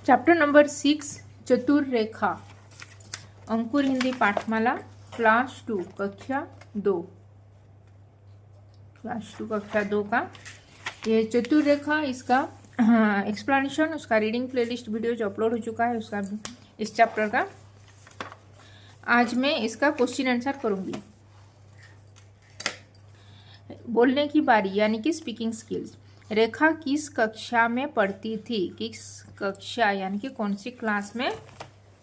Chapter number 6 चतुर्रेखा। अंकुर Hindi पाठमाला class 2 कक्षा 2 कक्षा 2 का ये चतुर्रेखा, इसका एक्सप्लेनेशन, उसका रीडिंग प्लेलिस्ट वीडियो जो अपलोड हो चुका है उसका, इस चैप्टर का। आज मैं इसका क्वेश्चन आंसर करूंगी। बोलने की बारी यानी कि स्पीकिंग स्किल्स। रेखा किस कक्षा में पढ़ती थी? किस कक्षा यानी कि कौन सी क्लास में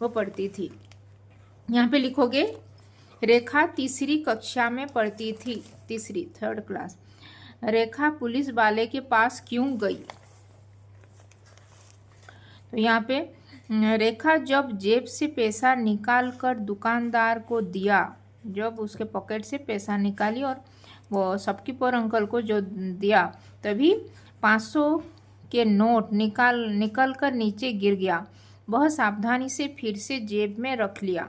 वो पढ़ती थी? यहाँ पे लिखोगे रेखा तीसरी कक्षा में पढ़ती थी, तीसरी, 3rd क्लास। रेखा पुलिस वाले के पास क्यों गई? तो यहाँ पे रेखा जब जेब से पैसा निकाल कर दुकानदार को दिया, जब उसके पॉकेट से पैसा निकाली और वो शॉपकीपर अंकल को जो दिया, तभी 500 के नोट निकल कर नीचे गिर गया। वह सावधानी से फिर से जेब में रख लिया।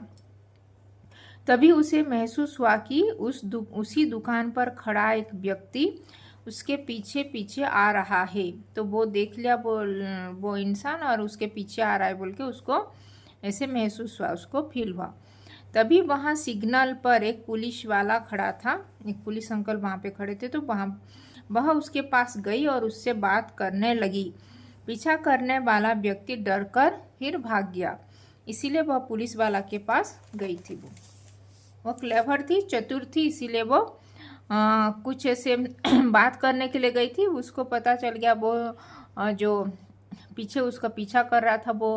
तभी उसे महसूस हुआ कि उसी दुकान पर खड़ा एक व्यक्ति उसके पीछे पीछे आ रहा है। तो वो देख लिया वो इंसान और उसके पीछे आ रहा है बोल के उसको ऐसे महसूस हुआ, उसको फील हुआ। तभी वहाँ सिग्नल पर एक पुलिस वाला खड़ा था, एक पुलिस अंकल वहाँ पे खड़े थे। तो वह उसके पास गई और उससे बात करने लगी। पीछा करने वाला व्यक्ति डरकर फिर भाग गया, इसीलिए वह पुलिस वाला के पास गई थी। वो क्लेवर थी, चतुर थी, इसीलिए वो कुछ ऐसे बात करने के लिए गई थी। उसको पता चल गया वो जो पीछे उसका पीछा कर रहा था वो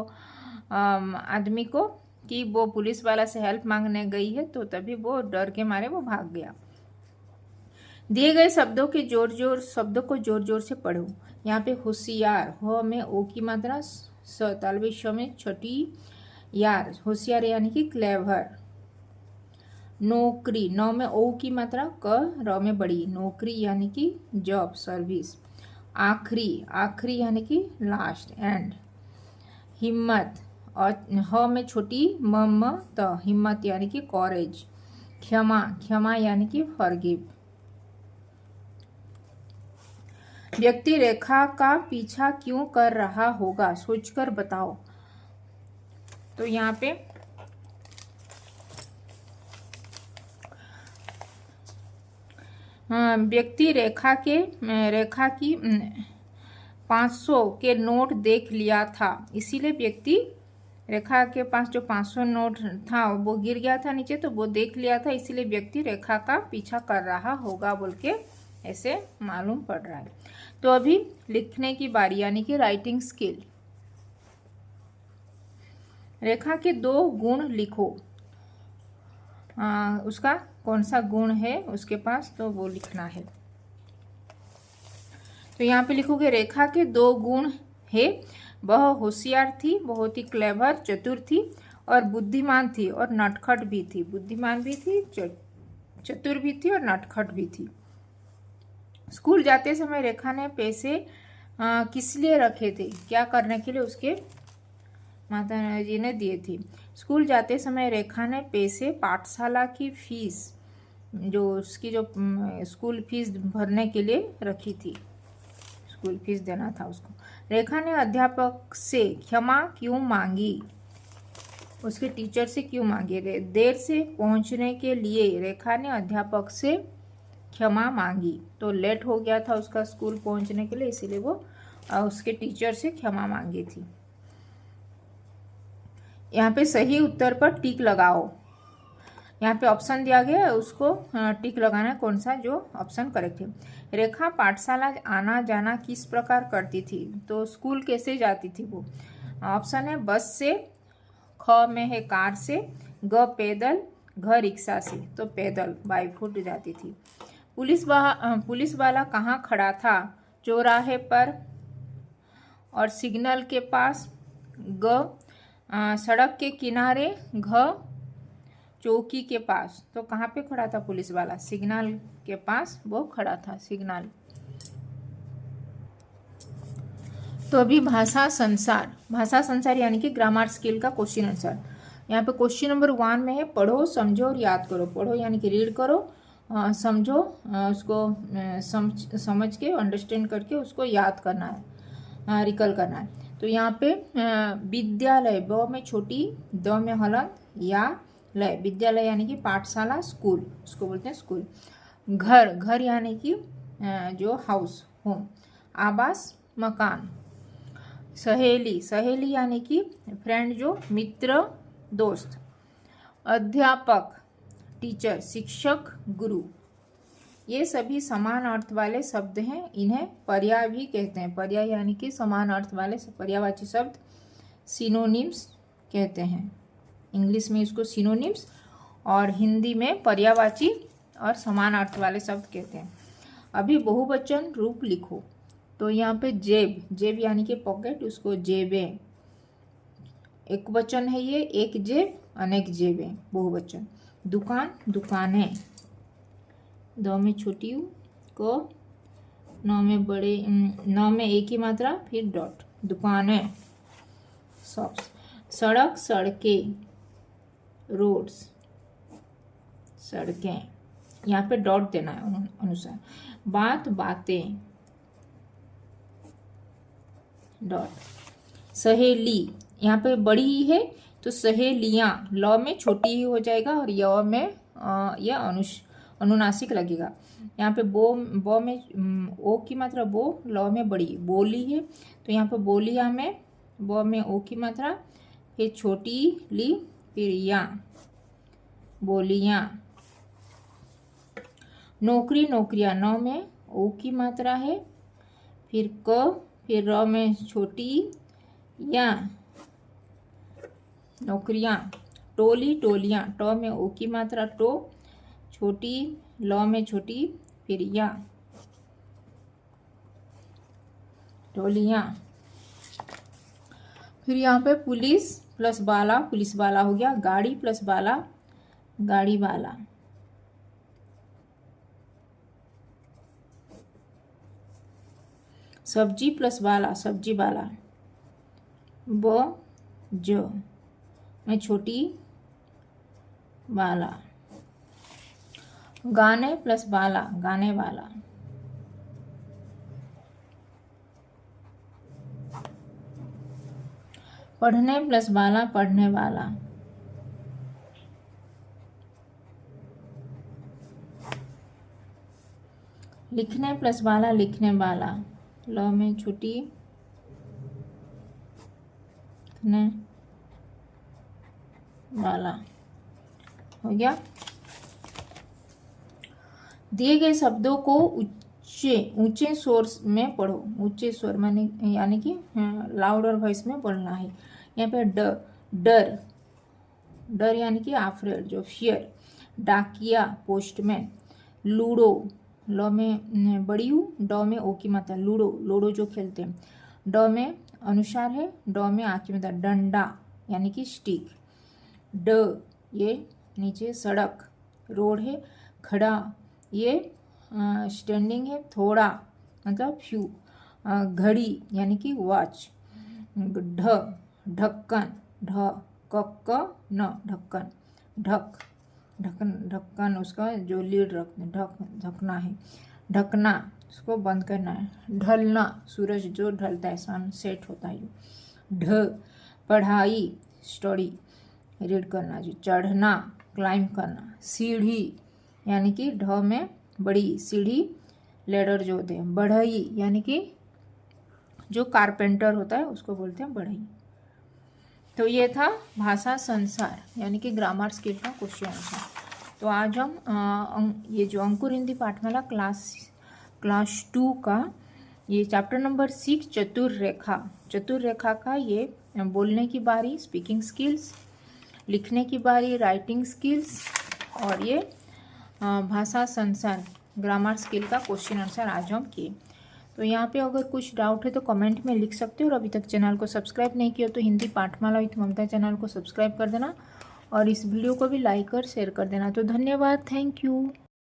आदमी को, कि वो पुलिस वाला से हेल्प मांगने गई है। तो तभी वो डर के मारे वो भाग गया। दिए गए शब्दों को जोर जोर से पढ़ो। यहाँ पे होशियार, हो में ओ की मात्रा स, तालबे श में छठी यार, होशियार यानी कि क्लेवर। नौकरी, नौ में ओ की मात्रा क, र में बड़ी, नौकरी यानी कि जॉब, सर्विस। आखिरी, आखिरी यानी कि लास्ट, एंड। हिम्मत, और ह में छोटी म त, हिम्मत यानी कि कॉरेज। क्षमा, क्षमा यानी कि फॉरगिव। व्यक्ति रेखा का पीछा क्यों कर रहा होगा? सोचकर बताओ। तो यहाँ पे व्यक्ति रेखा की 500 के नोट देख लिया था, इसीलिए व्यक्ति रेखा के पास जो 500 नोट था वो गिर गया था नीचे, तो वो देख लिया था, इसीलिए व्यक्ति रेखा का पीछा कर रहा होगा बोल के ऐसे मालूम पड़ रहा है। तो अभी लिखने की बारी यानी कि राइटिंग स्किल। रेखा के 2 गुण लिखो। उसका कौन सा गुण है उसके पास, तो वो लिखना है। तो यहाँ पे लिखोगे रेखा के 2 गुण है। वह होशियार थी, बहुत ही क्लेवर, चतुर थी और बुद्धिमान थी और नटखट भी थी। बुद्धिमान भी थी, चतुर भी थी और नटखट भी थी। स्कूल जाते समय रेखा ने पैसे किस लिए रखे थे? क्या करने के लिए उसके माता जी ने दिए थे? स्कूल जाते समय रेखा ने पैसे पाठशाला की फीस, जो उसकी जो स्कूल फीस भरने के लिए रखी थी, स्कूल फीस देना था उसको। रेखा ने अध्यापक से क्षमा क्यों मांगी? उसके टीचर से क्यों मांगी? देर से पहुंचने के लिए रेखा ने अध्यापक से क्षमा मांगी। तो लेट हो गया था उसका स्कूल पहुंचने के लिए, इसीलिए वो उसके टीचर से क्षमा मांगी थी। यहाँ पे सही उत्तर पर टिक लगाओ। यहाँ पे ऑप्शन दिया गया है, उसको टिक लगाना है कौन सा जो ऑप्शन करेक्ट है। रेखा पाठशाला आना जाना किस प्रकार करती थी? तो स्कूल कैसे जाती थी वो? ऑप्शन है बस से, ख में है कार से, ग पैदल, घ रिक्शा से। तो पैदल, बाय फुट जाती थी। पुलिस वाला कहाँ खड़ा था? चौराहे पर और सिग्नल के पास, ग सड़क के किनारे, घ चौकी के पास। तो कहाँ पे खड़ा था पुलिस वाला? सिग्नल के पास वो खड़ा था, सिग्नल। तो अभी भाषा संसार यानी कि ग्रामर स्किल का क्वेश्चन आंसर। यहाँ पे क्वेश्चन नंबर 1 में है पढ़ो, समझो और याद करो। पढ़ो यानी कि रीड करो, समझो, उसको समझ के अंडरस्टैंड करके उसको याद करना है, रिकल करना है। तो यहाँ पे विद्यालय, ब में छोटी, द में हलंत, या लय, विद्यालय यानी कि पाठशाला, स्कूल, उसको बोलते हैं स्कूल। घर, घर यानी कि जो हाउस, होम। आवास, मकान। सहेली, सहेली यानी कि फ्रेंड, जो मित्र, दोस्त। अध्यापक, टीचर, शिक्षक, गुरु। ये सभी समान अर्थ वाले शब्द हैं, इन्हें पर्याय भी कहते हैं। पर्याय यानी कि समान अर्थ वाले पर्यायवाची शब्द सिनोनिम्स कहते हैं। इंग्लिश में इसको सिनोनिम्स और हिंदी में पर्यायवाची और समान अर्थ वाले शब्द कहते हैं। अभी बहुवचन रूप लिखो। तो यहाँ पे जेब, जेब यानी कि पॉकेट, उसको जेबे। एक वचन है ये, एक जेब, अनेक जेबें, बहुवचन। दुकान, दुकानें, दो में छोटी ऊ, को, नौ में बड़े, नौ में एक ही मात्रा, फिर डॉट, दुकानें, शॉप्स। सड़क, सड़कें, रोड्स, सड़कें, यहाँ पे डॉट देना है अनुसार। बात, बातें, डॉट। सहेली, यहाँ पे बड़ी ही है तो सहेलियाँ, ल में छोटी ही हो जाएगा और य में यह अनुनासिक लगेगा। यहाँ पे ब में ओ की मात्रा बो, ल में बड़ी, बोली है तो यहाँ पे बोलिया में ब में ओ की मात्रा, फिर छोटी ली, फिर या, बोलियाँ। नौकरी, नौकरियाँ, नौ में ओ की मात्रा है, फिर क, फिर र में छोटी या, नौकरियाँ। टोली, टोलियाँ, ट में ओ की मात्रा, टो, छोटी, ल में छोटी, फिर या, टोलियाँ। फिर यहाँ पे पुलिस प्लस बाला, पुलिस बाला हो गया। गाड़ी प्लस बाला, गाड़ी वाला। सब्जी प्लस बाला, सब्जी वाला। ब, ज में छोटी, बाला। गाने प्लस बाला, गाने वाला। पढ़ने प्लस बाला, पढ़ने वाला। लिखने प्लस बाला, लिखने वाला। ल में छोटी, लिखने वाला। हो गया। दिए गए शब्दों को ऊंचे स्वर में पढ़ो। ऊंचे स्वर माने यानी कि लाउडर वॉइस में बोलना है। यहाँ पे डर, डर यानी कि आफ्रेड, जो फियर। डाकिया, पोस्टमैन। लूडो, ल में बड़ी हूँ, ड में ओ की मात्रा, लूडो, लूडो जो खेलते हैं। ड में अनुसार है, ड में आ की मात्रा। डंडा यानी कि स्टिक। ड, ये नीचे सड़क, रोड है। खड़ा, ये स्टैंडिंग है। थोड़ा मतलब फ्यू। घड़ी यानी कि वॉच। ढ, ढक्कन, ढ क न, ढक्कन। ढक, ढक्कन, ढक्कन उसका जो लीड रखते, ढकना है। ढकना, उसको बंद करना है। ढलना, सूरज जो ढलता है, सनसेट होता है। ढ, पढ़ाई, स्टडी, रीड करना। जो चढ़ना, क्लाइंब करना। सीढ़ी यानी कि ढ में बड़ी, सीढ़ी, लेडर जो होते हैं। बढ़ई यानी कि जो कारपेंटर होता है उसको बोलते हैं बढ़ई। तो ये था भाषा संसार यानी कि ग्रामर स्किल का क्वेश्चन आंसर। तो आज हम ये जो अंकुर हिंदी पाठमाला क्लास 2 का ये चैप्टर नंबर 6 चतुर्रेखा का ये बोलने की बारी, स्पीकिंग स्किल्स, लिखने की बारी, राइटिंग स्किल्स, और ये भाषा संसार ग्रामर स्किल का क्वेश्चन आंसर आज हम किए। तो यहाँ पे अगर कुछ डाउट है तो कमेंट में लिख सकते हो, और अभी तक चैनल को सब्सक्राइब नहीं किया तो हिंदी पाठमाला विथ ममता चैनल को सब्सक्राइब कर देना, और इस वीडियो को भी लाइक और शेयर कर देना। तो धन्यवाद, थैंक यू।